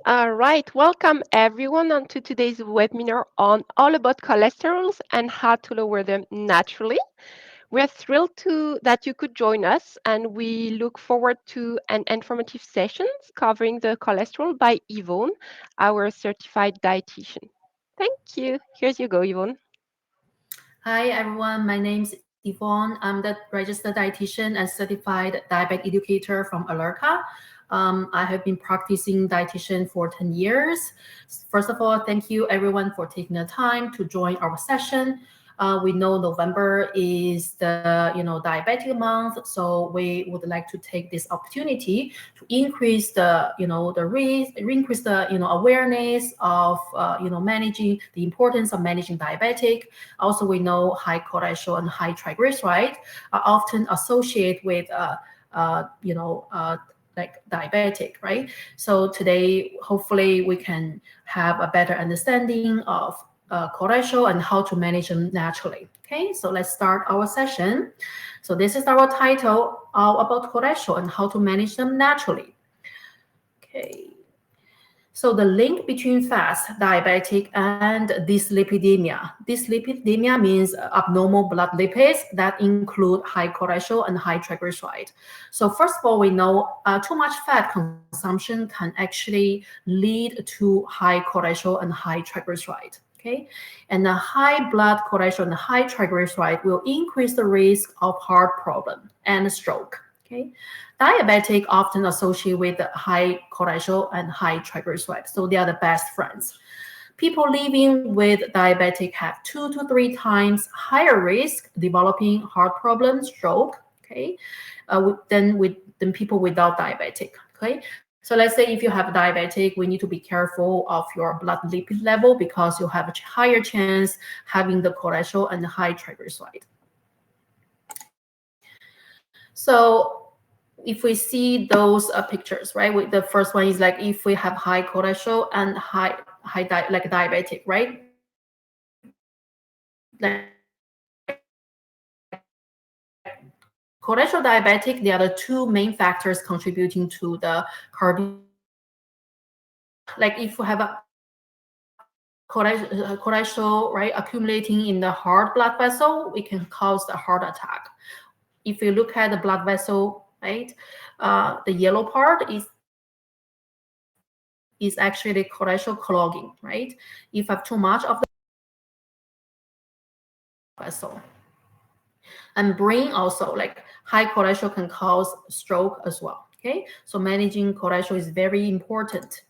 All right, welcome everyone onto today's webinar on all about cholesterols and how to lower them naturally. We're thrilled that you could join us, and we look forward to an informative sessions covering the cholesterol by Yvonne, our certified dietitian. Thank you. Here's you go, Yvonne. Hi everyone, my name is Yvonne. I'm the registered dietitian and certified diabetic educator from Alerta. I have been practicing dietitian for 10 years. First of all, thank you everyone for taking the time to join our session. We know November is the diabetic month, so we would like to take this opportunity to increase the the risk, increase the awareness of managing the importance of managing diabetic. Also, we know high cholesterol and high triglyceride are often associated with like diabetic, right? So today, hopefully, we can have a better understanding of cholesterol and how to manage them naturally. Okay, so let's start our session. So this is our title, all about cholesterol and how to manage them naturally. Okay. So the link between fast, diabetic, and dyslipidemia. Dyslipidemia means abnormal blood lipids that include high cholesterol and high triglyceride. So first of all, we know too much fat consumption can actually lead to high cholesterol and high triglyceride. Okay, and the high blood cholesterol and high triglyceride will increase the risk of heart problem and stroke. Okay, diabetic often associate with high cholesterol and high triglycerides, so they are the best friends. People living with diabetic have 2 to 3 times higher risk developing heart problems, stroke. Okay, than people without diabetic. Okay, so let's say if you have diabetic, we need to be careful of your blood lipid level because you have a higher chance having the cholesterol and the high triglyceride. So if we see those pictures, right? The first one is like if we have high cholesterol and like diabetic, right? Like cholesterol diabetic, they are the two main factors contributing to the like if you have a cholesterol, right, accumulating in the heart blood vessel, it can cause the heart attack. If you look at the blood vessel, right, the yellow part is actually the cholesterol clogging, right? If you have too much of the vessel. And brain also, like high cholesterol can cause stroke as well. Okay, so managing cholesterol is very important.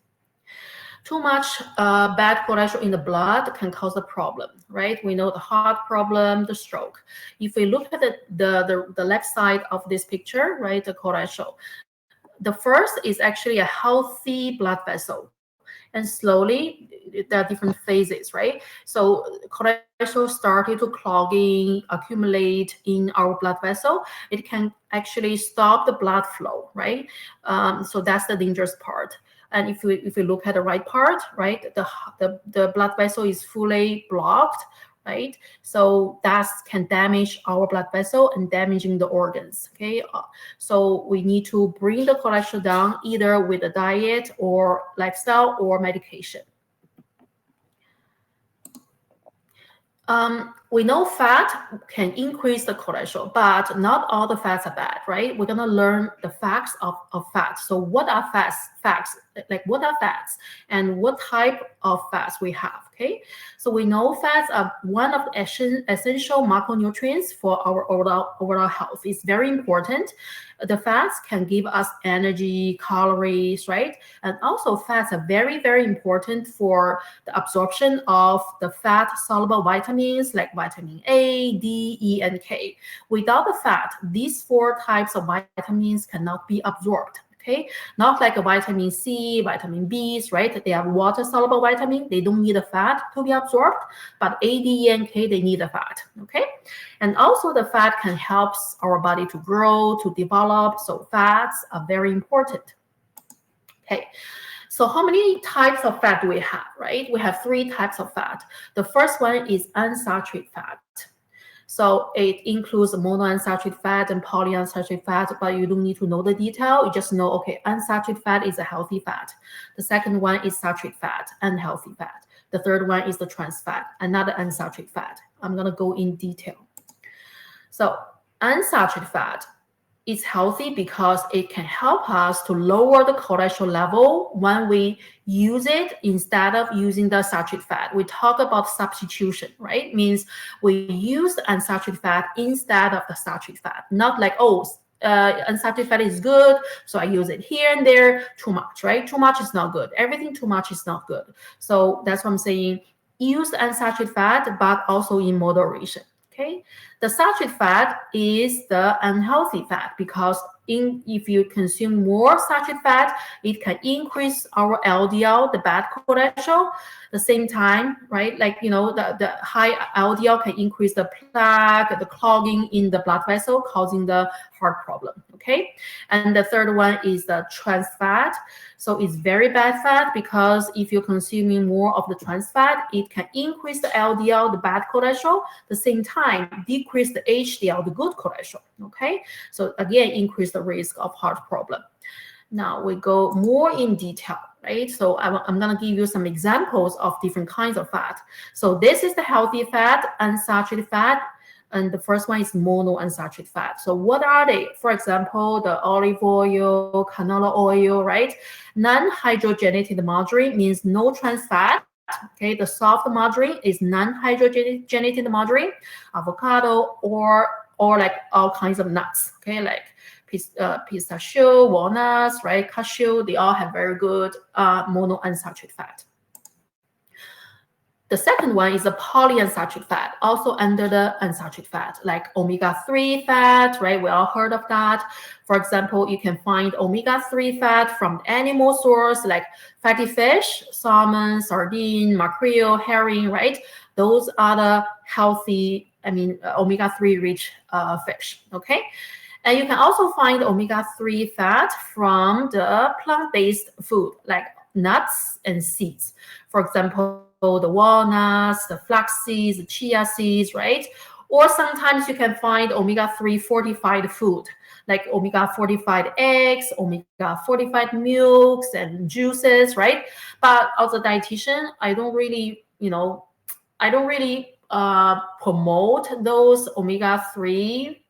Too much bad cholesterol in the blood can cause a problem, right? We know the heart problem, the stroke. If we look at the left side of this picture, right, the cholesterol, the first is actually a healthy blood vessel. And slowly, there are different phases, right? So cholesterol started to clogging, accumulate in our blood vessel. It can actually stop the blood flow, right? So that's the dangerous part. And if we look at the right part, right, the blood vessel is fully blocked, right? So that can damage our blood vessel and damaging the organs. Okay, so we need to bring the cholesterol down either with a diet or lifestyle or medication. We know fat can increase the cholesterol, but not all the fats are bad, right? We're gonna learn the facts of fat. So what are fats? Facts, like what are fats and what type of fats we have, okay? So we know fats are one of the essential macronutrients for our overall health. It's very important. The fats can give us energy, calories, right? And also fats are very, very important for the absorption of the fat soluble vitamins like vitamin A, D, E, and K. Without the fat, these four types of vitamins cannot be absorbed. Okay, not like a vitamin C, vitamin B's, right? They are water soluble vitamin. They don't need the fat to be absorbed, but A, D, E, and K, they need the fat. Okay, and also the fat can help our body to grow, to develop. So fats are very important. Okay, so how many types of fat do we have, right? We have three types of fat. The first one is unsaturated fat. So it includes monounsaturated fat and polyunsaturated fat, but you don't need to know the detail. You just know, okay, unsaturated fat is a healthy fat. The second one is saturated fat, unhealthy fat. The third one is the trans fat, another unsaturated fat. I'm gonna go in detail. So unsaturated fat is healthy because it can help us to lower the cholesterol level when we use it instead of using the saturated fat. We talk about substitution, right? Means we use the unsaturated fat instead of the saturated fat. Not like, oh, unsaturated fat is good, so I use it here and there. Too much, right? Too much is not good. Everything too much is not good. So that's what I'm saying. Use unsaturated fat, but also in moderation. Okay, the saturated fat is the unhealthy fat because if you consume more saturated fat, it can increase our LDL, the bad cholesterol. At the same time, right? Like, the high LDL can increase the plaque, the clogging in the blood vessel, causing the heart problem. Okay, and the third one is the trans fat. So it's very bad fat because if you're consuming more of the trans fat, it can increase the LDL, the bad cholesterol, at the same time decrease the HDL, the good cholesterol. Okay, so again, increase the risk of heart problem. Now we go more in detail, right? So I'm going to give you some examples of different kinds of fat. So this is the healthy fat, unsaturated fat, and the first one is monounsaturated fat. So what are they? For example, the olive oil, canola oil, right? Non-hydrogenated margarine means no trans fat. Okay, the soft margarine is non-hydrogenated margarine, avocado, or like all kinds of nuts. Okay, like pistachio, walnuts, right? Cashew, they all have very good monounsaturated fat. The second one is the polyunsaturated fat, also under the unsaturated fat, like omega-3 fat, right? We all heard of that. For example, you can find omega-3 fat from animal source like fatty fish, salmon, sardine, mackerel, herring, right? Those are the healthy, omega-3 rich fish, okay? And you can also find omega-3 fat from the plant-based food like nuts and seeds. For example, the walnuts, the flax seeds, the chia seeds, right? Or sometimes you can find omega-3 fortified food, like omega fortified eggs, omega fortified milks and juices, right? But as a dietitian, I don't really promote those omega-3,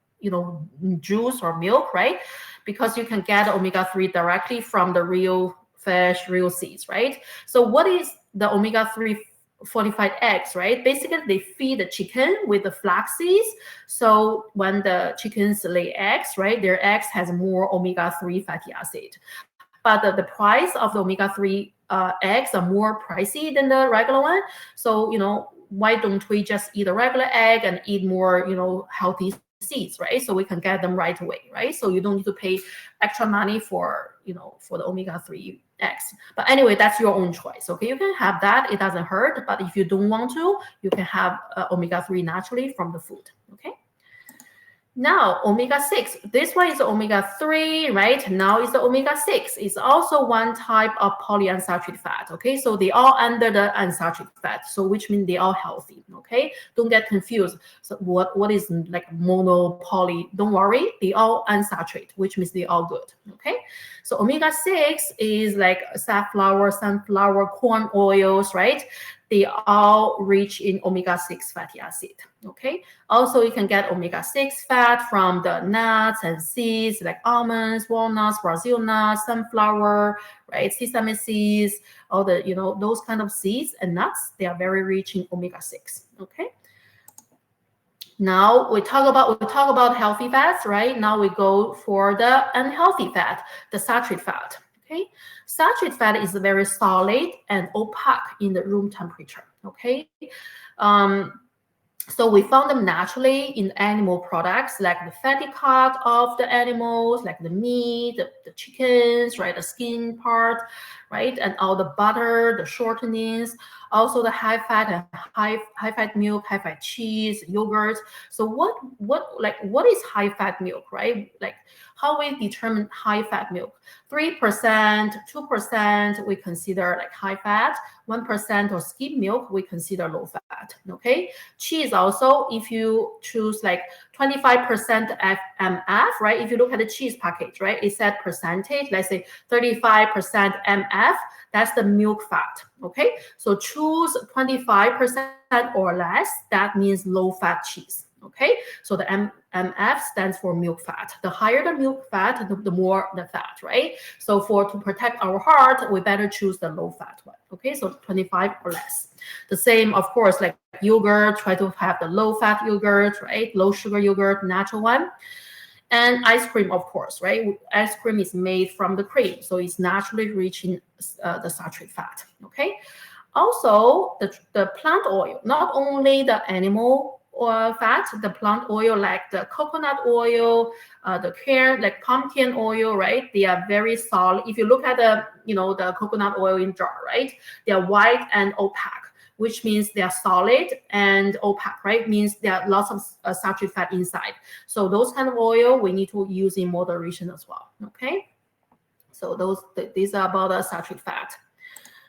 juice or milk, right? Because you can get omega-3 directly from the real fish, real seeds, right? So what is the omega-3 fortified eggs, right? Basically, they feed the chicken with the flax seeds. So when the chickens lay eggs, right, their eggs has more omega-3 fatty acid. But the price of the omega-3 eggs are more pricey than the regular one. So, why don't we just eat a regular egg and eat more, healthy seeds, right? So we can get them right away, right? So you don't need to pay extra money for, for the omega-3 eggs. But anyway, that's your own choice, okay? You can have that, it doesn't hurt. But if you don't want to, you can have omega-3 naturally from the food, okay? Now, omega-6, this one is omega-3, right? Now it's the omega-6. It's also one type of polyunsaturated fat, okay? So they all under the unsaturated fat, so which means they all healthy, okay? Don't get confused. So what is like mono, poly? Don't worry, they all unsaturated, which means they all good, okay? So omega-6 is like safflower, sunflower, corn oils, right? They all rich in omega-6 fatty acid, okay? Also, you can get omega-6 fat from the nuts and seeds like almonds, walnuts, Brazil nuts, sunflower, right? Sesame seeds, all the, those kind of seeds and nuts, they are very rich in omega-6, okay? Now we talk about healthy fats, right? Now we go for the unhealthy fat, the saturated fat, okay? Saturated fat is very solid and opaque in the room temperature, okay? So we found them naturally in animal products like the fatty cut of the animals, like the meat, the chickens, right? The skin part, right? And all the butter, the shortenings, also the high fat and high fat milk, high fat cheese, yogurt. So what is high fat milk, right? Like how we determine high fat milk? 3%, 2% we consider like high fat, 1% or skim milk we consider low fat. Okay, cheese also, if you choose like 25% MF, right? If you look at the cheese package, right, it said percentage, let's say 35% MF, that's the milk fat. Okay, so choose 25% or less, that means low fat cheese. Okay, so the MF stands for milk fat. The higher the milk fat, the more the fat, right? So to protect our heart, we better choose the low fat one. Okay, so 25 or less. The same, of course, like yogurt, try to have the low fat yogurt, right? Low sugar yogurt, natural one. And ice cream, of course, right? Ice cream is made from the cream, so it's naturally rich in the saturated fat. Okay. Also, the plant oil, not only the animal fat, the plant oil like the coconut oil, the care like pumpkin oil, right? They are very solid. If you look at the coconut oil in jar, right? They are white and opaque, which means they are solid and opaque, right? Means there are lots of saturated fat inside. So those kind of oil we need to use in moderation as well. Okay. So these are about the saturated fat.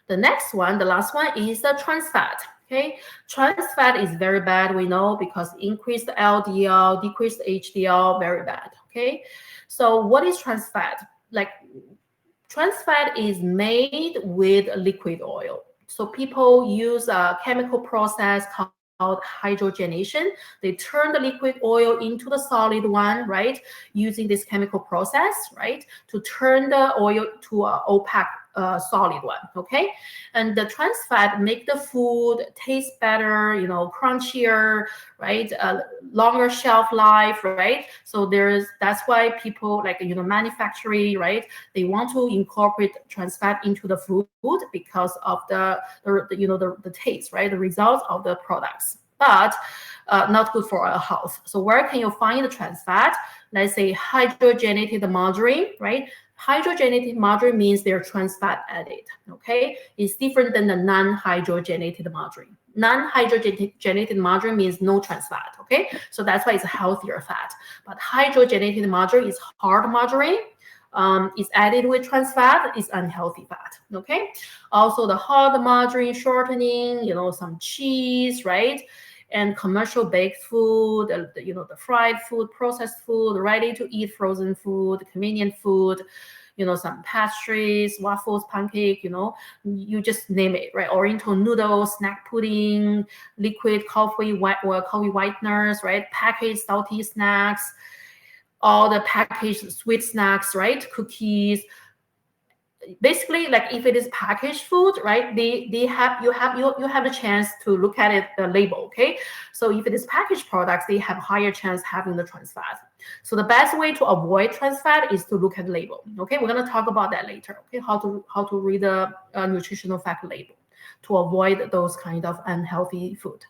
The next one, the last one, is the trans fat. Okay, trans fat is very bad, we know, because increased LDL, decreased HDL, very bad. Okay, so what is trans fat? Like trans fat is made with liquid oil. So people use a chemical process called hydrogenation. They turn the liquid oil into the solid one, right? Using this chemical process, right? To turn the oil to an opaque solid one, okay? And the trans fat make the food taste better, crunchier, right? Longer shelf life, right? So that's why people like, manufacturing, right? They want to incorporate trans fat into the food because of the taste, right? The results of the products, but not good for our health. So where can you find the trans fat? Let's say hydrogenated margarine, right? Hydrogenated margarine means there's trans fat added, okay? It's different than the non-hydrogenated margarine. Non-hydrogenated margarine means no trans fat, okay? So that's why it's a healthier fat. But hydrogenated margarine is hard margarine, is added with trans fat, is unhealthy fat. Okay. Also the hard margarine shortening, some cheese, right? And commercial baked food, the fried food, processed food, ready to eat frozen food, convenient food, some pastries, waffles, pancake, you just name it, right? Oriental noodles, snack pudding, liquid coffee, coffee whiteners, right? Packaged salty snacks, all the packaged sweet snacks, right? Cookies. Basically, like if it is packaged food, right? You have the chance to look at it, the label, okay? So if it is packaged products, they have higher chance having the trans fat. So the best way to avoid trans fat is to look at the label. Okay, we're gonna talk about that later. Okay, how to read the nutritional fact label to avoid those kind of unhealthy food.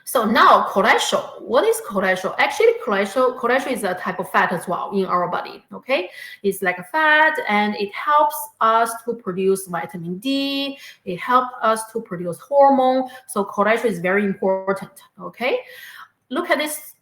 So now cholesterol. What is cholesterol? Actually, cholesterol is a type of fat as well in our body. Okay, it's like a fat, and it helps us to produce vitamin D. It helps us to produce hormone. So cholesterol is very important. Okay, look at this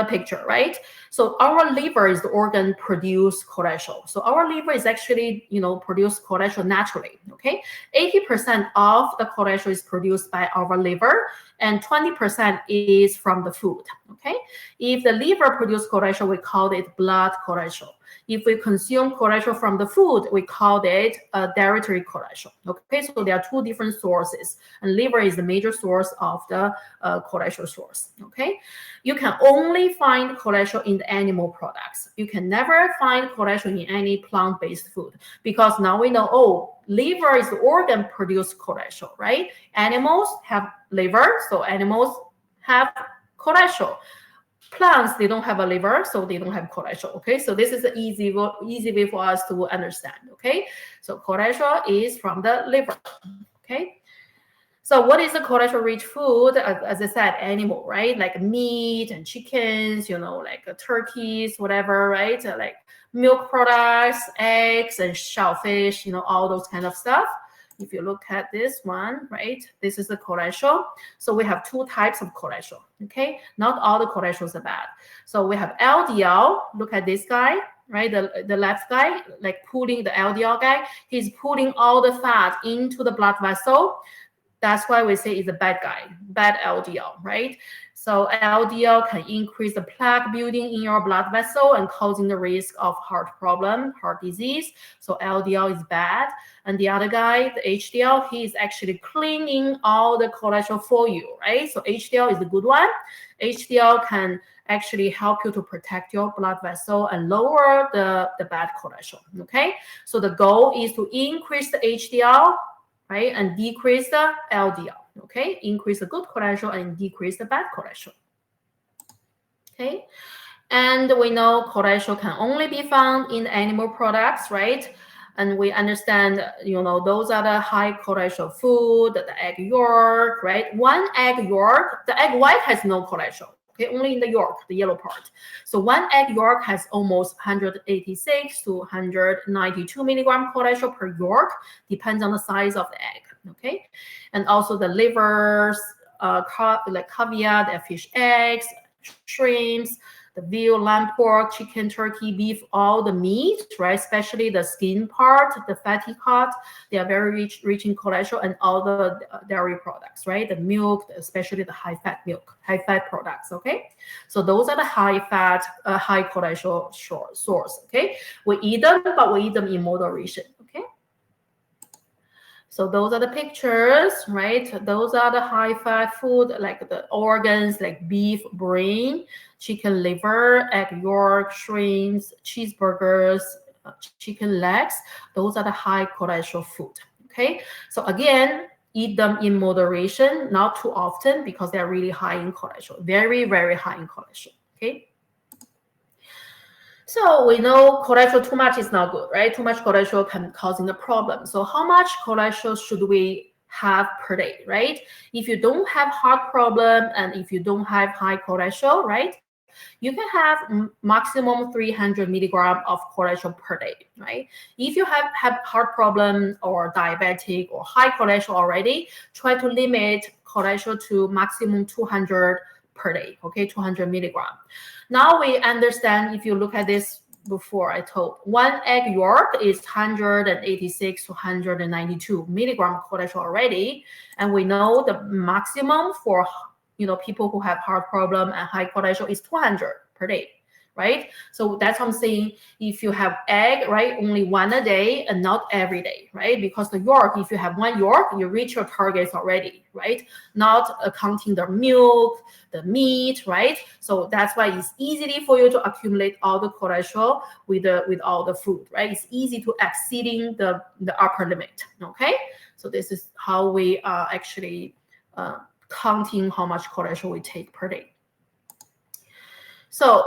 picture, right? So our liver is the organ produce cholesterol. So our liver is actually, produce cholesterol naturally. Okay, 80% of the cholesterol is produced by our liver, and 20% is from the food. Okay, if the liver produce cholesterol, we call it blood cholesterol. If we consume cholesterol from the food, we call it dietary cholesterol. Okay, so there are two different sources, and liver is the major source of the cholesterol source. Okay, you can only find cholesterol in the animal products. You can never find cholesterol in any plant-based food, because now we know, liver is the organ produce cholesterol, right? Animals have liver, so animals have cholesterol. Plants, they don't have a liver, so they don't have cholesterol. Okay, so this is an easy way for us to understand. Okay, so cholesterol is from the liver. Okay, So what is the cholesterol-rich food? As I said, animal, right? Like meat and chickens, like turkeys, whatever, right? Like milk products, eggs and shellfish, all those kind of stuff. If you look at this one, right, this is the cholesterol. So we have two types of cholesterol, okay? Not all the cholesterols are bad. So we have LDL. Look at this guy, right? The left guy, like pulling the LDL guy, he's pulling all the fat into the blood vessel. That's why we say it's a bad guy, bad LDL, right? So LDL can increase the plaque building in your blood vessel and causing the risk of heart problem, heart disease. So LDL is bad. And the other guy, the HDL, he is actually cleaning all the cholesterol for you, right? So HDL is a good one. HDL can actually help you to protect your blood vessel and lower the bad cholesterol, okay? So the goal is to increase the HDL, right, and decrease the LDL, okay? Increase the good cholesterol and decrease the bad cholesterol, okay? And we know cholesterol can only be found in animal products, right? And we understand, those are the high cholesterol food, the egg yolk, right? One egg yolk, the egg white has no cholesterol, okay? Only in the yolk, the yellow part. So one egg yolk has almost 186 to 192 milligram cholesterol per yolk, depends on the size of the egg, okay? And also the livers, like caviar, the fish eggs, shrimps, the veal, lamb, pork, chicken, turkey, beef, all the meat, right? Especially the skin part, the fatty part, they are very rich in cholesterol, and all the dairy products, right? The milk, especially the high-fat milk, high-fat products, okay? So those are the high-fat, high cholesterol source, okay? We eat them, but we eat them in moderation, okay? So those are the pictures, right? Those are the high-fat food, like the organs, like beef, brain, chicken liver, egg yolk, shrimps, cheeseburgers, chicken legs. Those are the high cholesterol food, okay? So again, eat them in moderation, not too often, because they're really high in cholesterol, very, very high in cholesterol, okay? So we know cholesterol too much is not good, right? Too much cholesterol can causing a problem. So how much cholesterol should we have per day, right? If you don't have heart problem and if you don't have high cholesterol, right, you can have maximum 300 milligram of cholesterol per day, right? If you have heart problem or diabetic or high cholesterol already, try to limit cholesterol to maximum 200 per day, okay, 200 milligram. Now we understand, if you look at this before, I told one egg yolk is 186 to 192 milligram cholesterol already, and we know the maximum for people who have heart problem and high cholesterol is 200 per day, right? So that's what I'm saying. If you have egg, right, only one a day and not every day, right? Because the yolk, if you have one yolk, you reach your targets already, right? Not counting the milk, the meat, right? So that's why it's easy for you to accumulate all the cholesterol with all the food, right? It's easy to exceeding the upper limit, okay? So this is how we actually counting how much cholesterol we take per day. So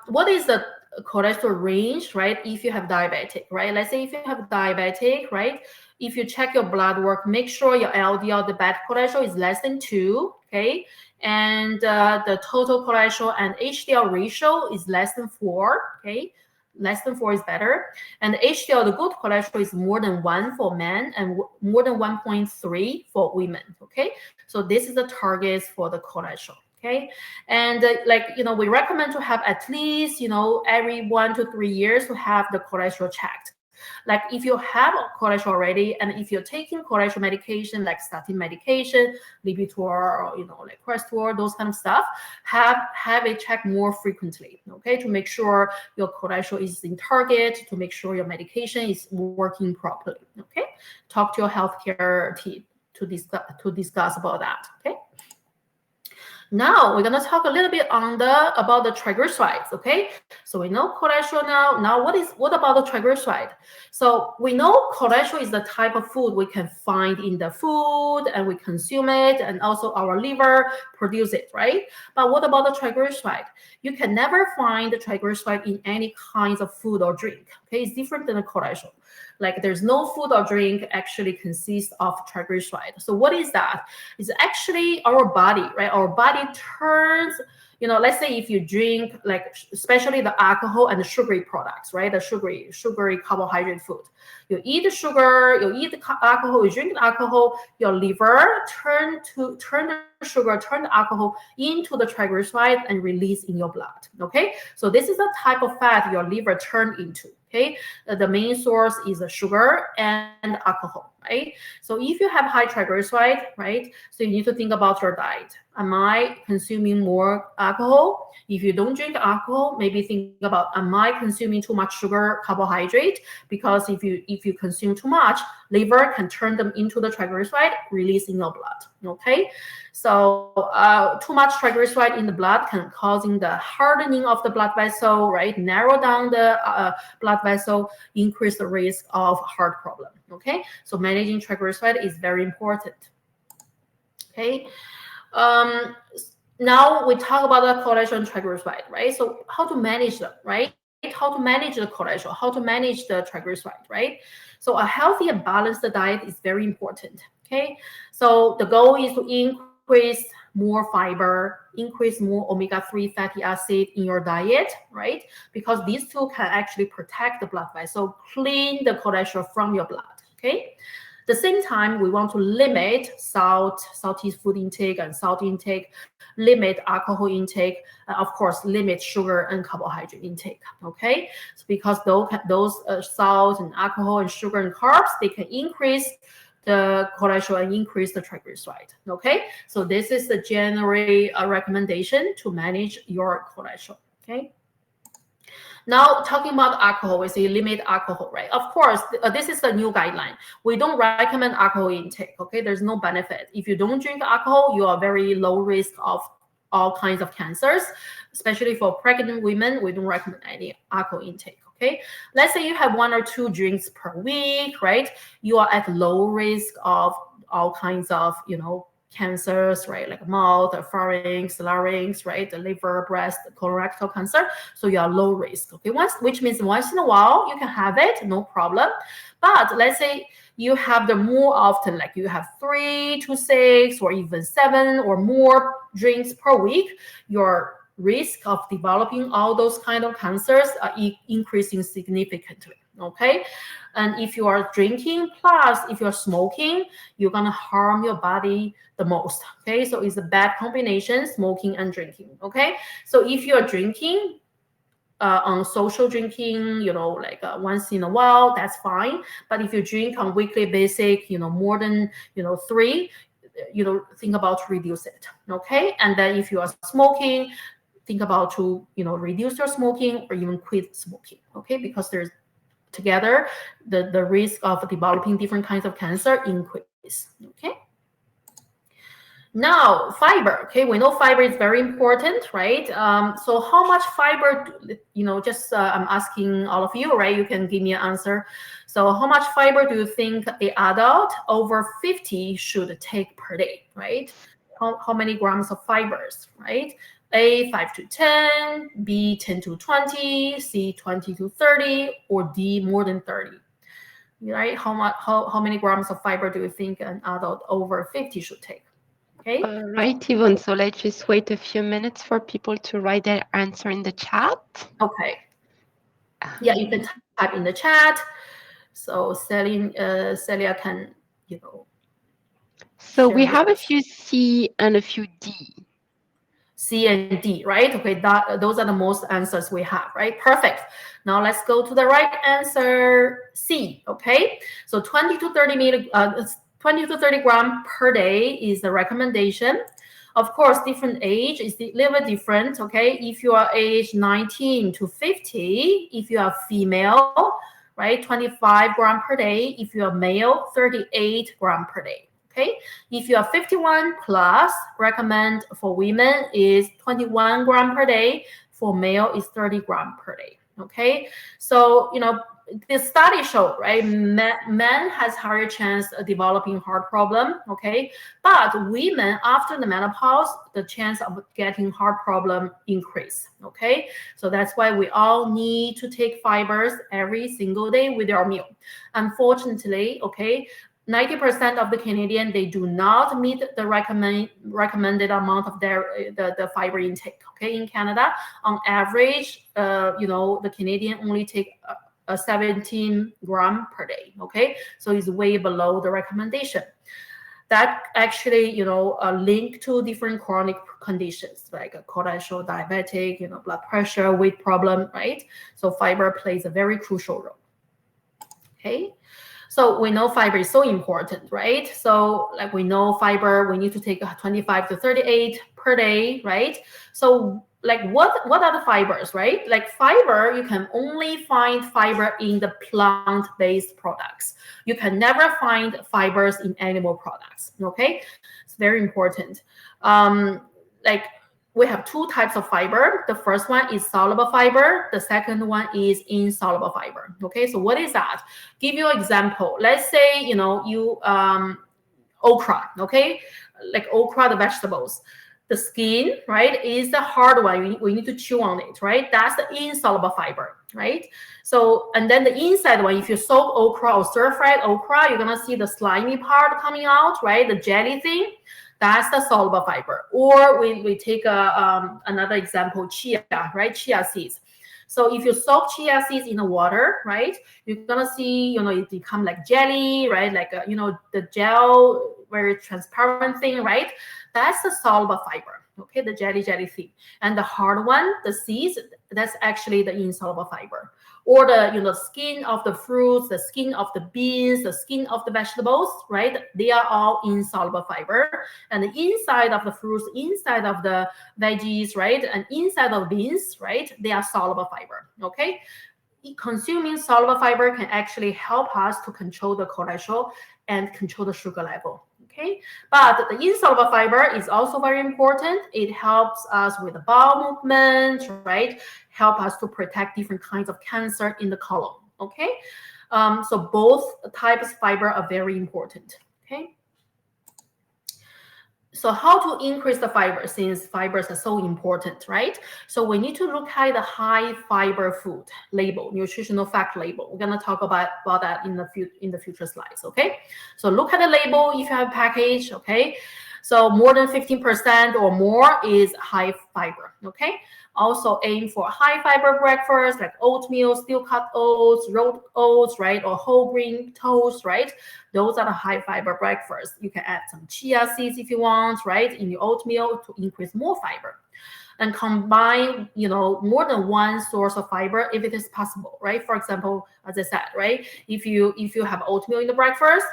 what is the cholesterol range, right? If you have diabetic, right? Let's say if you have diabetic, right? If you check your blood work, make sure your LDL, the bad cholesterol, is less than 2, okay? And the total cholesterol and HDL ratio is less than 4, okay? Less than 4 is better. And the HDL, the good cholesterol, is more than 1 for men and more than 1.3 for women, okay? So this is the targets for the cholesterol. Okay, and we recommend to have at least every 1 to 3 years to have the cholesterol checked. Like if you have cholesterol already, and if you're taking cholesterol medication like statin medication, Lipitor, like Crestor, those kind of stuff, have it checked more frequently. Okay, to make sure your cholesterol is in target, to make sure your medication is working properly. Okay, talk to your healthcare team to discuss about that. Okay. Now we're gonna talk a little bit about the triglycerides. Okay, so we know cholesterol now. Now what about the triglyceride? So we know cholesterol is the type of food we can find in the food and we consume it, and also our liver produce it, right? But what about the triglyceride? You can never find the triglyceride in any kinds of food or drink. Okay, it's different than the cholesterol. like there's no food or drink actually consists of triglyceride. So what is that? It's actually our body, right? Our body turns, let's say if you drink, like especially the alcohol and the sugary products, right? The sugary carbohydrate food. You eat the sugar, you eat the alcohol, you drink the alcohol, your liver turn the sugar, turn the alcohol into the triglyceride and release in your blood. Okay, so this is the type of fat your liver turn into. Okay, the main source is the sugar and alcohol, right? So if you have high triglyceride, right, so you need to think about your diet. Am I consuming more alcohol? If you don't drink alcohol, maybe think about, am I consuming too much sugar, carbohydrate? Because if you consume too much, liver can turn them into the triglyceride, release in your blood. Okay, so too much triglyceride in the blood can causing the hardening of the blood vessel, right? Narrow down the blood vessel, increase the risk of heart problem. Okay, so managing triglyceride is very important. Okay, um, now we talk about the cholesterol and triglyceride, right? So how to manage them, right? How to manage the cholesterol, how to manage the triglyceride, right? So a healthy and balanced diet is very important. Okay, so the goal is to increase more fiber, increase more omega-3 fatty acid in your diet, right? Because these two can actually protect the blood vessel, clean the cholesterol from your blood. Okay. At the same time, we want to limit salty food intake and salt intake, limit alcohol intake, of course, limit sugar and carbohydrate intake. Okay, so because those salt and alcohol and sugar and carbs, they can increase the cholesterol and increase the triglyceride. Okay, so this is the general recommendation to manage your cholesterol. Okay. Now, talking about alcohol, we say limit alcohol, right? Of course, this is the new guideline. We don't recommend alcohol intake, okay? There's no benefit. If you don't drink alcohol, you are very low risk of all kinds of cancers, especially for pregnant women. We don't recommend any alcohol intake. Okay, let's say you have 1 or 2 drinks per week, right? You are at low risk of all kinds of, cancers, right? Like mouth, pharynx, larynx, right? The liver, breast, colorectal cancer. So you are low risk. Okay, which means once in a while you can have it, no problem. But let's say you have the more often, like you have 3 to 6 or even 7 or more drinks per week, your risk of developing all those kind of cancers are increasing significantly. Okay, and if you are drinking plus if you're smoking, you're gonna harm your body the most. Okay, so it's a bad combination, smoking and drinking. Okay, so if you're drinking on social drinking, like once in a while, that's fine. But if you drink on weekly basis, more than 3, think about to reduce it. Okay, and then if you are smoking, think about to reduce your smoking or even quit smoking. Okay, because there's together the risk of developing different kinds of cancer increase. Okay, now fiber. Okay, we know fiber is very important, right? So how much fiber, just I'm asking all of you, right? You can give me an answer. So how much fiber do you think an adult over 50 should take per day, right? How many grams of fibers, right? A 5 to 10, B 10 to 20, C 20 to 30, or D more than 30. Right? How many grams of fiber do you think an adult over 50 should take? Okay. All right, Yvonne. So let's just wait a few minutes for people to write their answer in the chat. Okay. Yeah, you can type in the chat. So Celia can, So share we with have a us. few C and a few D. C and D, right? Okay, those are the most answers we have, right? Perfect. Now let's go to the right answer, C. Okay, so 20 to 30 gram per day is the recommendation. Of course, different age is a little bit different. Okay, if you are age 19 to 50, if you are female, right, 25 gram per day. If you are male, 38 gram per day. Okay, if you are 51 plus, recommend for women is 21 gram per day. For male is 30 gram per day. Okay, so the study showed, right, men has higher chance of developing heart problem, okay, but women after the menopause, the chance of getting heart problem increase, okay. So that's why we all need to take fibers every single day with our meal. Unfortunately, okay, 90% of the Canadian, they do not meet the recommended amount of the fiber intake. Okay, in Canada, on average, the Canadian only take a 17 gram per day. Okay, so it's way below the recommendation. That actually, linked to different chronic conditions like cholesterol, diabetic, blood pressure, weight problem, right? So fiber plays a very crucial role. Okay. So we know fiber is so important, right? So like we know fiber, we need to take 25 to 38 per day, right? So like what are the fibers, right? Like fiber, you can only find fiber in the plant-based products. You can never find fibers in animal products, okay? It's very important. Like we have two types of fiber. The first one is soluble fiber. The second one is insoluble fiber. Okay, so what is that? Give you an example. Let's say, okra, okay? Like okra, the vegetables. The skin, right, is the hard one. We need to chew on it, right? That's the insoluble fiber, right? So, and then the inside one, if you soak okra or stir-fried okra, you're gonna see the slimy part coming out, right? The jelly thing. That's the soluble fiber. Or we take another example, chia, right? Chia seeds. So if you soak chia seeds in the water, right, you're gonna see, it become like jelly, right? Like, the gel, very transparent thing, right? That's the soluble fiber, okay? The jelly thing. And the hard one, the seeds, that's actually the insoluble fiber. Or the skin of the fruits, the skin of the beans, the skin of the vegetables, right? They are all insoluble fiber. And the inside of the fruits, inside of the veggies, right? And inside of beans, right? They are soluble fiber, okay? Consuming soluble fiber can actually help us to control the cholesterol and control the sugar level. Okay, but the insoluble fiber is also very important. It helps us with the bowel movement, right? Help us to protect different kinds of cancer in the colon. Okay, so both types of fiber are very important. Okay. So how to increase the fiber, since fibers are so important, right? So we need to look at the high fiber food label, nutritional fact label. We're gonna talk about that in the future slides, okay? So look at the label if you have a package, okay? So more than 15% or more is high fiber, okay? Also aim for high fiber breakfast like oatmeal, steel cut oats, rolled oats, right? Or whole grain toast, right? Those are the high fiber breakfast. You can add some chia seeds if you want, right? In your oatmeal to increase more fiber. And combine, more than one source of fiber if it is possible, right? For example, as I said, right? If you have oatmeal in the breakfast,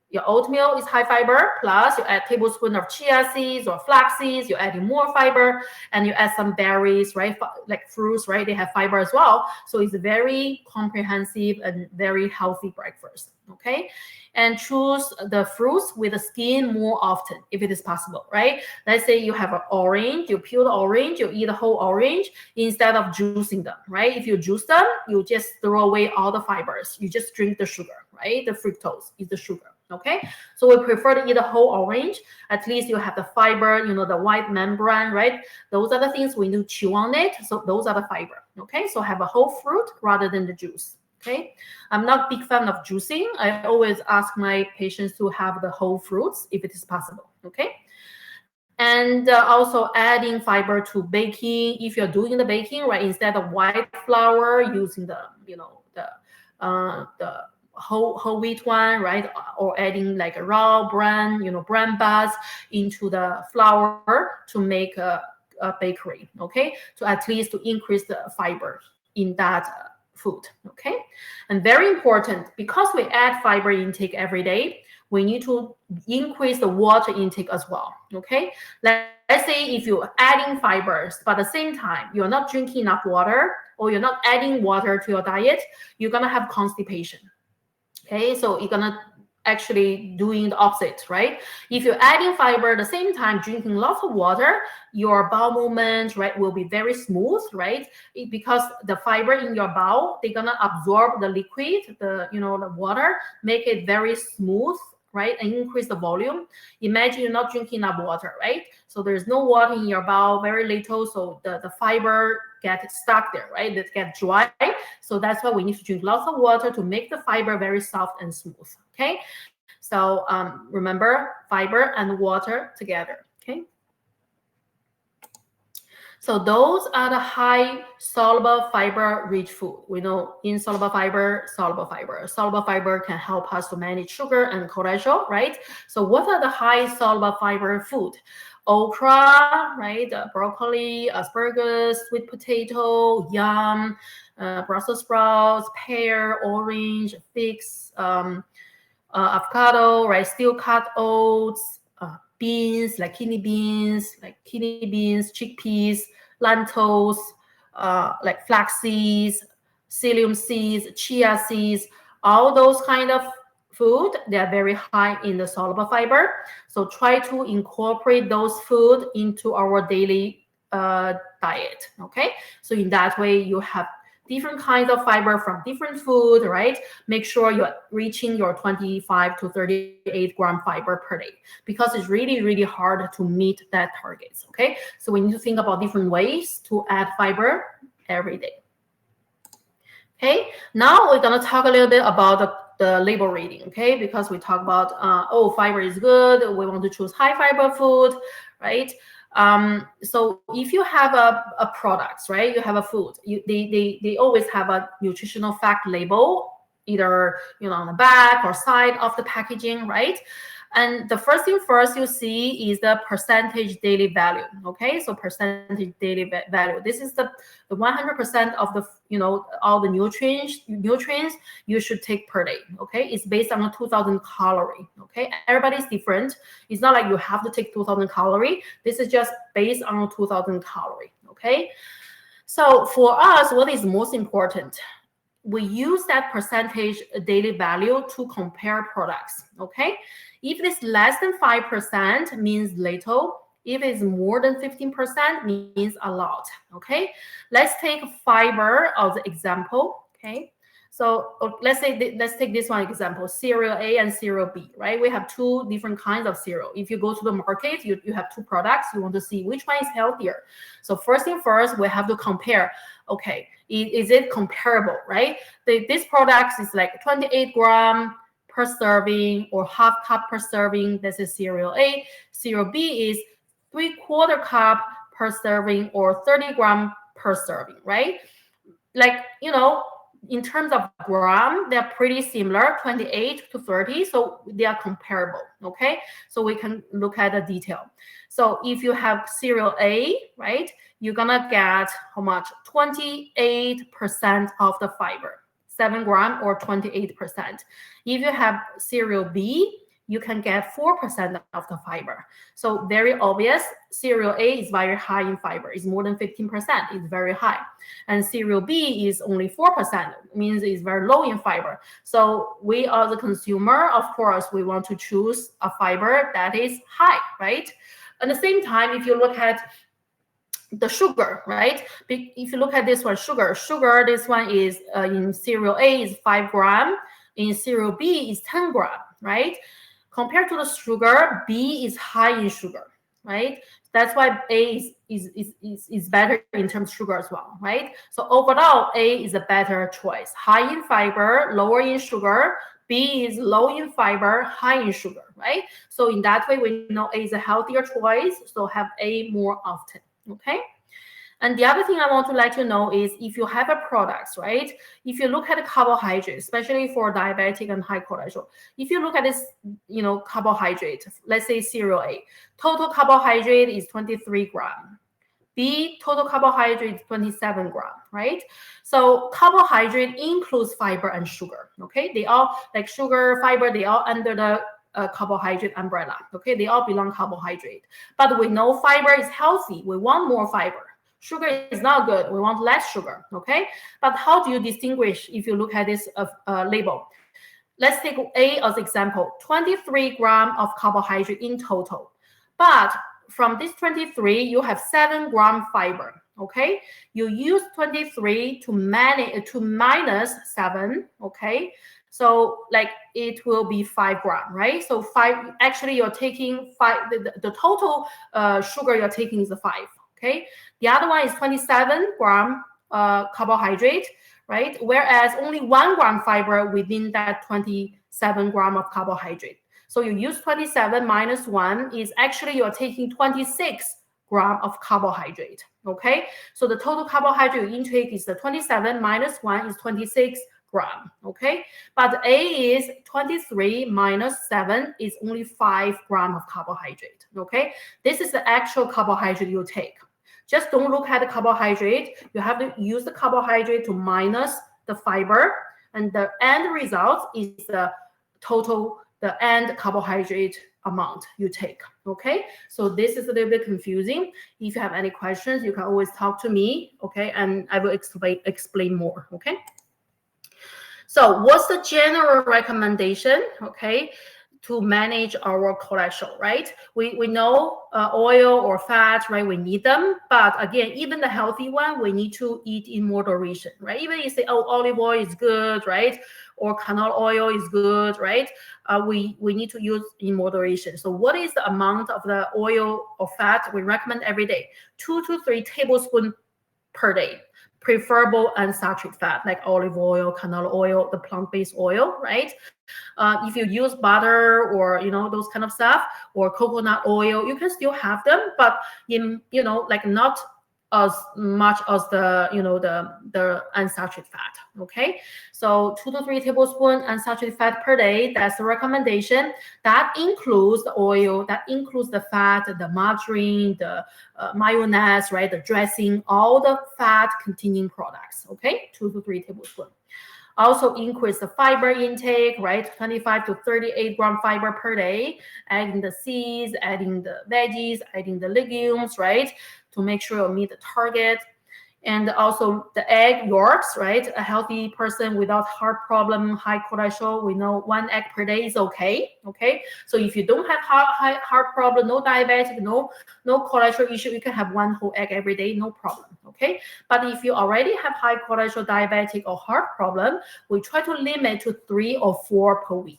your oatmeal is high fiber, plus you add a tablespoon of chia seeds or flax seeds, you're adding more fiber, and you add some berries, right? Like fruits, right? They have fiber as well. So it's a very comprehensive and very healthy breakfast, okay? And choose the fruits with the skin more often if it is possible, right? Let's say you have an orange, you peel the orange, you eat the whole orange instead of juicing them, right? If you juice them, you just throw away all the fibers. You just drink the sugar, right? The fructose is the sugar. Okay, so we prefer to eat a whole orange. At least you have the fiber, the white membrane, right? Those are the things we need to chew on it. So those are the fiber. Okay, so have a whole fruit rather than the juice. Okay, I'm not a big fan of juicing. I always ask my patients to have the whole fruits if it is possible. Okay, and also adding fiber to baking. If you're doing the baking, right, instead of white flour, using the the whole wheat one, right? Or adding like a raw bran, bran bars into the flour to make a bakery, okay? So at least to increase the fiber in that food, okay? And very important, because we add fiber intake every day, we need to increase the water intake as well, okay? Let's say if you're adding fibers, but at the same time, you're not drinking enough water, or you're not adding water to your diet, you're gonna have constipation. Okay, so you're gonna actually doing the opposite, right? If you're adding fiber at the same time, drinking lots of water, your bowel movement, right, will be very smooth, right? Because the fiber in your bowel, they're gonna absorb the liquid, the water, make it very smooth, right, and increase the volume. Imagine you're not drinking enough water, right? So there's no water in your bowel, very little, so the fiber get stuck there, right? It get dry. So that's why we need to drink lots of water to make the fiber very soft and smooth. Okay, so remember, fiber and water together. Okay, so those are the high soluble fiber rich food. We know insoluble fiber, soluble fiber. Soluble fiber can help us to manage sugar and cholesterol, right? So what are the high soluble fiber food? Okra, right? Broccoli, asparagus, sweet potato, yam, Brussels sprouts, pear, orange, figs, avocado, right? Steel cut oats, beans, like kidney beans, chickpeas, lentils, like flax seeds, psyllium seeds, chia seeds, all those kind of food, they are very high in the soluble fiber. So try to incorporate those food into our daily diet. Okay, so in that way you have different kinds of fiber from different food, right? Make sure you're reaching your 25 to 38 gram fiber per day, because it's really, really hard to meet that targets, okay? So we need to think about different ways to add fiber every day. Okay, now we're gonna talk a little bit about the label reading, okay? Because we talk about, fiber is good, we want to choose high fiber food, right? So if you have a product, right, you have a food, they always have a nutritional fact label, either on the back or side of the packaging, right? And the first thing first you see is the percentage daily value. Okay, so percentage daily value. This is the 100% of the all the nutrients you should take per day. Okay, it's based on a 2,000 calorie. Okay, everybody's different. It's not like you have to take 2,000 calorie. This is just based on 2,000 calorie. Okay, so for us, what is most important? We use that percentage daily value to compare products. Okay, if it's less than 5% means little. If it's more than 15% means a lot. Okay, let's take fiber as an example. Okay, so let's take this one example: cereal A and cereal B. Right, we have two different kinds of cereal. If you go to the market, you have two products. You want to see which one is healthier. So first thing first, we have to compare. Okay, is it comparable, right? This product is like 28 gram per serving or half cup per serving. This is cereal A. Cereal B is 3/4 cup per serving or 30 gram per serving, right? Like, in terms of gram, they're pretty similar, 28 to 30. So they are comparable, okay? So we can look at the detail. So if you have cereal A, right, you're gonna get how much? 28% of the fiber, 7 gram or 28%. If you have cereal B, you can get 4% of the fiber. So very obvious, cereal A is very high in fiber. It's more than 15%. It's very high. And cereal B is only 4%, means it's very low in fiber. So we as a consumer, of course, we want to choose a fiber that is high, right? At the same time, if you look at the sugar, right? If you look at this one, sugar, this one is in cereal A is 5 gram. In cereal B is 10 gram, right? Compared to the sugar, B is high in sugar, right? That's why A is better in terms of sugar as well, right? So overall, A is a better choice. High in fiber, lower in sugar. B is low in fiber, high in sugar, right? So in that way, we know A is a healthier choice, so have A more often, okay? And the other thing I want to let you know is if you have a product, right? If you look at the carbohydrate, especially for diabetic and high cholesterol, if you look at this, carbohydrate, let's say cereal A, total carbohydrate is 23 gram. B, total carbohydrate is 27 gram, right? So carbohydrate includes fiber and sugar, okay? They all, like sugar, fiber, they all under the carbohydrate umbrella, okay? They all belong carbohydrate. But we know fiber is healthy. We want more fiber. Sugar is not good. We want less sugar, okay? But how do you distinguish if you look at this label? let's take A as example, 23 grams of carbohydrate in total. But from this 23, you have 7 grams fiber. Okay, you use 23 to minus 7. Okay, so like it will be 5 grams, right? So 5, actually you're taking 5, the total sugar you're taking is 5. Okay, the other one is 27 gram carbohydrate, right? Whereas only 1 gram fiber within that 27 gram of carbohydrate. So you use 27 minus 1 is actually you're taking 26 gram of carbohydrate. Okay, so the total carbohydrate intake is the 27 minus 1 is 26 gram. Okay, but A is 23 minus 7 is only 5 gram of carbohydrate. Okay, this is the actual carbohydrate you take. Just don't look at the carbohydrate. You have to use the carbohydrate to minus the fiber, and the end result is the end carbohydrate amount you take. Okay, so this is a little bit confusing. If you have any questions, you can always talk to me. Okay, and I will explain more. Okay, so what's the general recommendation? Okay, to manage our cholesterol, right? We know oil or fat, right? We need them, but again, even the healthy one, we need to eat in moderation, right? Even if you say, oh, olive oil is good, right? Or canola oil is good, right? We need to use in moderation. So what is the amount of the oil or fat we recommend every day? 2 to 3 tablespoons per day. Preferable unsaturated fat like olive oil, canola oil, the plant-based oil, right? If you use butter or those kind of stuff or coconut oil, you can still have them, but in like not as much as the unsaturated fat. Okay, so 2 to 3 tablespoons unsaturated fat per day. That's the recommendation. That includes the oil, that includes the fat, the margarine, the mayonnaise, right? The dressing, all the fat containing products. Okay, 2 to 3 tablespoons. Also increase the fiber intake, right? 25 to 38 gram fiber per day, adding the seeds, adding the veggies, adding the legumes, right? To make sure you meet the target. And also the egg yolks, right? A healthy person without heart problem, high cholesterol, we know 1 egg per day is okay. Okay, so if you don't have heart problem, no diabetic, no cholesterol issue, you can have 1 whole egg every day, no problem. Okay, but if you already have high cholesterol, diabetic, or heart problem, we try to limit to 3 or 4 per week.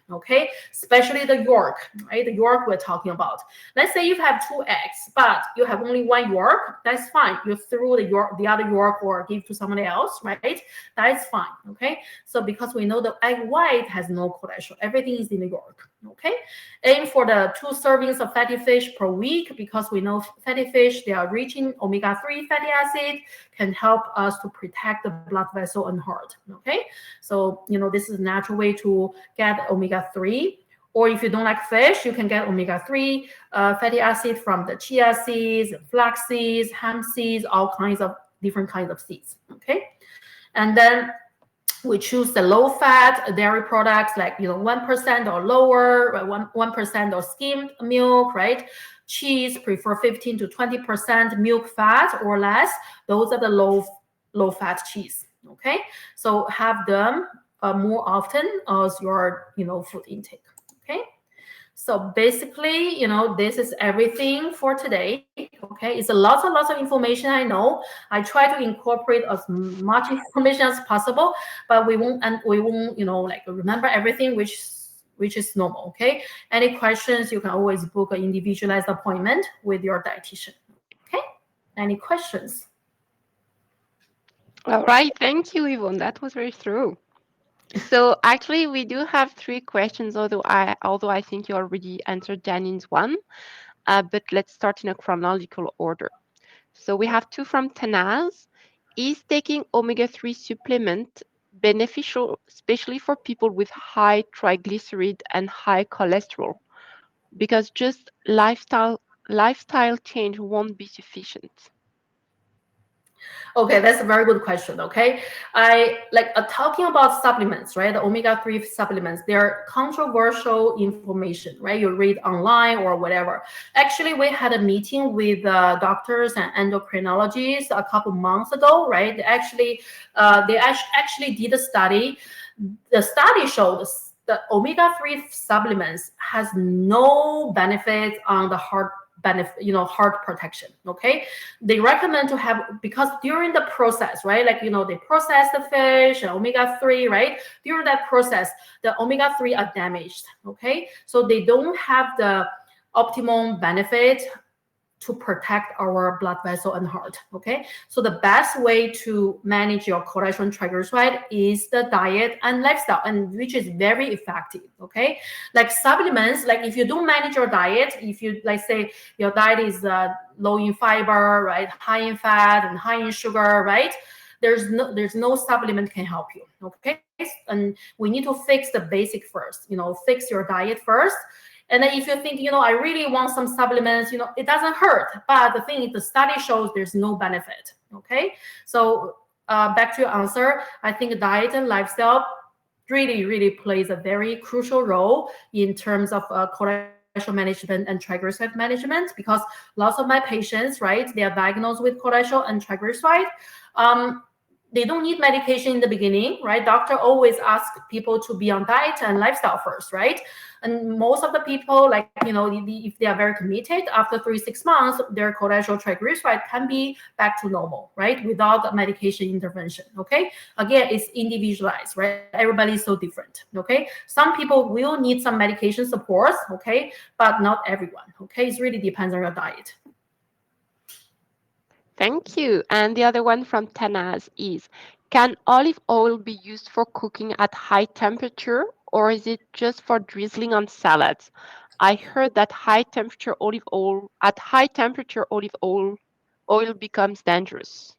Okay, especially the yolk, right? The yolk we're talking about. Let's say you have 2 eggs, but you have only 1 yolk. That's fine. You throw the other yolk or give to somebody else, right? That's fine. Okay, so because we know the egg white has no cholesterol, everything is in the yolk. Okay, aim for the 2 servings of fatty fish per week, because we know fatty fish, they are rich in omega-3 fatty acid, can help us to protect the blood vessel and heart. Okay, so this is a natural way to get omega-3. Or if you don't like fish, you can get omega-3 fatty acid from the chia seeds, flax seeds, hemp seeds, all kinds of different kinds of seeds. Okay, and then we choose the low-fat dairy products like 1% or lower, 1% or skimmed milk, right? Cheese, prefer 15 to 20% milk fat or less. Those are the low-fat cheese. Okay, so have them more often as your food intake. Okay, so basically this is everything for today. Okay, it's a lots of information. I know I try to incorporate as much information as possible, but we won't like remember everything, which is normal. Okay, any questions, you can always book an individualized appointment with your dietitian. Okay, any questions? All right, thank you, Yvonne. That was very thorough. So actually, we do have 3 questions, although I think you already answered Janine's one. But let's start in a chronological order. So we have 2 from Tanaz. Is taking omega-3 supplement beneficial, especially for people with high triglyceride and high cholesterol? Because just lifestyle change won't be sufficient. Okay, that's a very good question. Okay, I like talking about supplements, right? The omega-3 supplements, they're controversial information, right? You read online or whatever. Actually, we had a meeting with doctors and endocrinologists a couple months ago, right? They actually did a study. The study showed the omega-3 supplements has no benefit on the heart benefit, heart protection. Okay, they recommend to have, because during the process, right, like they process the fish and omega-3, right? During that process, the omega-3 are damaged. Okay, so they don't have the optimum benefit to protect our blood vessel and heart. Okay, so the best way to manage your cholesterol and triglyceride is the diet and lifestyle, and which is very effective. Okay, like supplements, like if you don't manage your diet, if you, like, say your diet is low in fiber, right, high in fat and high in sugar, right, there's no supplement can help you. Okay, and we need to fix the basic first, fix your diet first. And then if you think, I really want some supplements, it doesn't hurt. But the thing is, the study shows there's no benefit. Okay. So back to your answer, I think diet and lifestyle really, really plays a very crucial role in terms of cholesterol management and triglyceride management, because lots of my patients, right, they are diagnosed with cholesterol and triglyceride. Um, they don't need medication in the beginning, right? Doctor always ask people to be on diet and lifestyle first, right? And most of the people, like, if they are very committed, after 3-6 months, their cholesterol triglyceride can be back to normal, right? Without medication intervention. Okay. Again, it's individualized, right? Everybody is so different. Okay. Some people will need some medication support. Okay. But not everyone. Okay. It really depends on your diet. Thank you. And the other one from Tanaz is, can olive oil be used for cooking at high temperature, or is it just for drizzling on salads? I heard that high temperature olive oil becomes dangerous.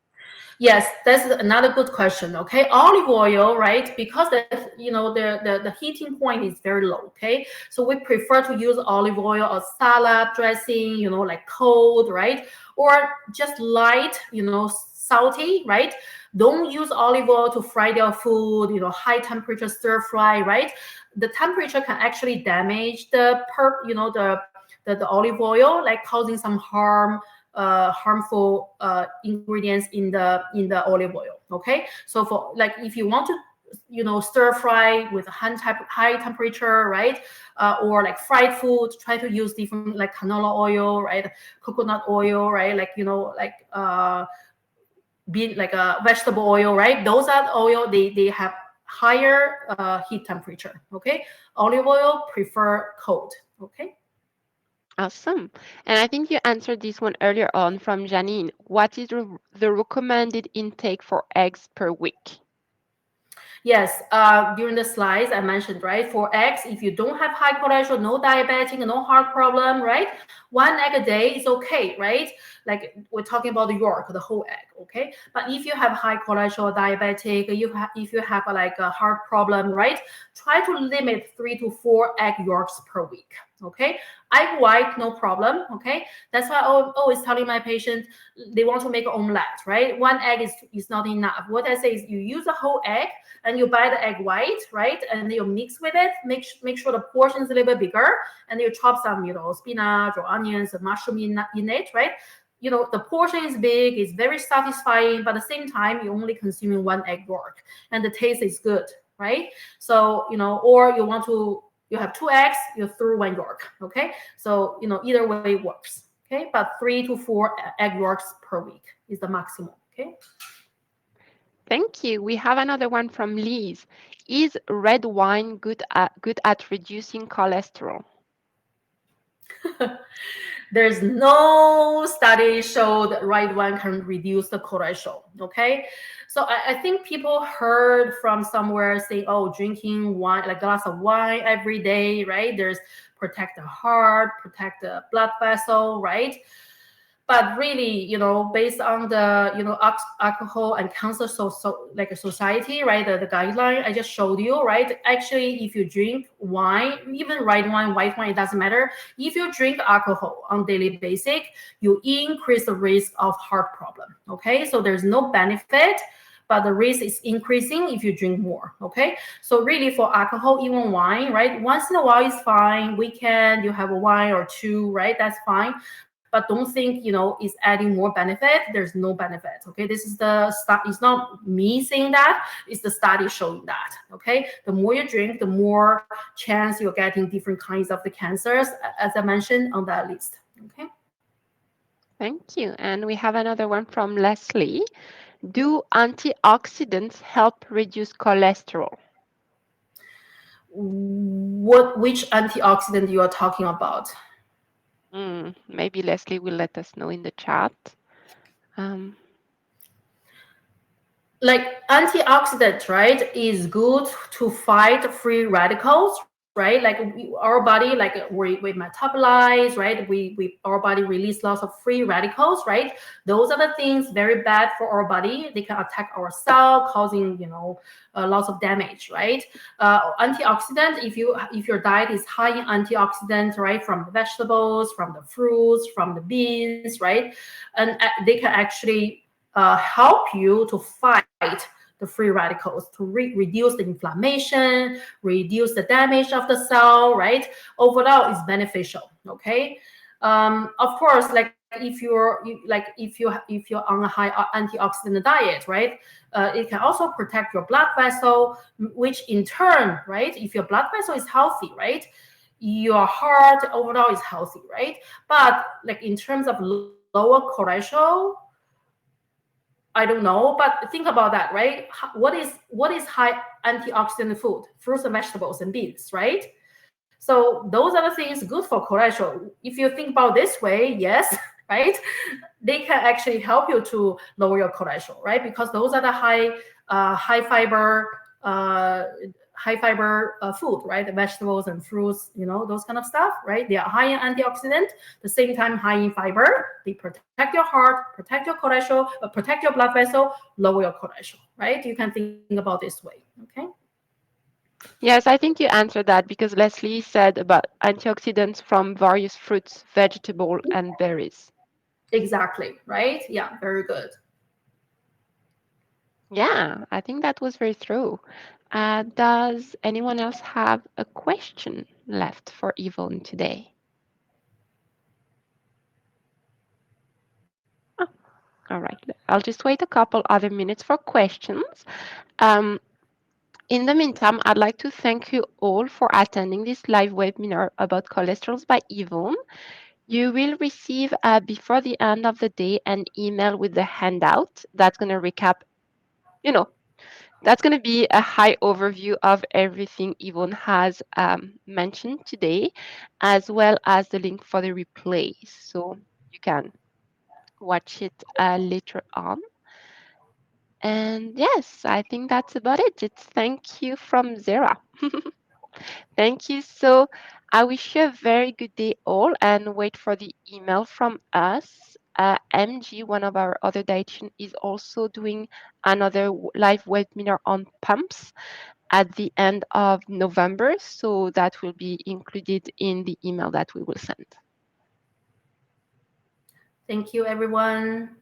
Yes, that's another good question. Okay, olive oil, right? Because the heating point is very low. Okay, so we prefer to use olive oil or salad dressing, like cold, right? Or just light, salty, right? Don't use olive oil to fry your food, high temperature stir fry, right? The temperature can actually damage the olive oil, like causing some harmful ingredients in the olive oil. Okay, so for, like, if you want to stir fry with high temperature, right, or like fried food, try to use different, like canola oil, right, coconut oil, right, like be like a vegetable oil, right? Those are oil, they have higher heat temperature. Okay, olive oil prefer cold. Okay. Awesome. And I think you answered this one earlier on from Janine. What is the recommended intake for eggs per week? Yes, during the slides I mentioned, right? For eggs, if you don't have high cholesterol, no diabetic, no heart problem, right? One egg a day is okay, right? Like we're talking about the York, the whole egg, okay? But if you have high cholesterol, diabetic, if you have like a heart problem, right? Try to limit 3 to 4 egg Yorks per week, okay? Egg white, no problem, okay? That's why I'm always telling my patients, they want to make an omelette, right? One egg is not enough. What I say is you use a whole egg and you buy the egg white, right? And you mix with it, make sure the portion is a little bit bigger, and you chop some, spinach or onions and mushroom in it, right? The portion is big, it's very satisfying, but at the same time, you're only consuming one egg yolk and the taste is good, right? So, or you have 2 eggs, you throw one yolk, okay? So, either way works, okay? But 3 to 4 egg yolks per week is the maximum, okay? Thank you. We have another one from Liz. Is red wine good at reducing cholesterol? There's no study show that red wine can reduce the cholesterol. Okay, so I think people heard from somewhere saying, "Oh, drinking wine, like a glass of wine every day, right? There's protect the heart, protect the blood vessel, right?" But really, based on the alcohol and cancer like a society, right, the guideline I just showed you, right, actually if you drink wine, even red wine, white wine, it doesn't matter, if you drink alcohol on daily basis, you increase the risk of heart problem. Okay, so there's no benefit, but the risk is increasing if you drink more. Okay, so really for alcohol, even wine, right, once in a while is fine. Weekend you have a wine or two, right, that's fine. but don't think, it's adding more benefit. There's no benefit. Okay, this is the study. It's not me saying that, it's the study showing that. Okay, the more you drink, the more chance you're getting different kinds of the cancers, as I mentioned on that list. Okay. Thank you. And we have another one from Leslie. Do antioxidants help reduce cholesterol? Which antioxidant you are talking about? Maybe Leslie will let us know in the chat. Um, Like antioxidant, right, is good to fight free radicals, right? Like our body, like we metabolize, right? We our body release lots of free radicals, right? Those are the things very bad for our body. They can attack our cell, causing lots of damage, right? Antioxidant, if your diet is high in antioxidants, right, from the vegetables, from the fruits, from the beans, right, and they can actually help you to fight the free radicals, to reduce the inflammation, reduce the damage of the cell, right? Overall, it's beneficial. Okay. Of course, like if you're on a high antioxidant diet, right? It can also protect your blood vessel, which in turn, right? If your blood vessel is healthy, right? Your heart overall is healthy, right? But like in terms of lower cholesterol, I don't know, but think about that, right? What is high antioxidant food? Fruits and vegetables and beans, right? So those are the things good for cholesterol. If you think about this way, yes, right? They can actually help you to lower your cholesterol, right? Because those are the high fiber food, right? The vegetables and fruits, those kind of stuff, right? They are high in antioxidant, the same time high in fiber. They protect your heart, protect your cholesterol, protect your blood vessel, lower your cholesterol, right? You can think about this way. Okay. yes, I think you answered that because Leslie said about antioxidants from various fruits, vegetables, and berries. Exactly, right? Yeah, very good. Yeah, I think that was very thorough. Does anyone else have a question left for Yvonne today? Oh, all right. I'll just wait a couple other minutes for questions. Um, in the meantime, I'd like to thank you all for attending this live webinar about cholesterols by Yvonne. You will receive before the end of the day an email with the handout that's going to recap, you know, that's going to be a high overview of everything Yvonne has mentioned today, as well as the link for the replays. So you can watch it later on. And yes, I think that's about it. It's thank you from Zara. Thank you. So I wish you a very good day all and wait for the email from us. MG, one of our other dietitian, is also doing another live webinar on pumps at the end of November. So that will be included in the email that we will send. Thank you, everyone.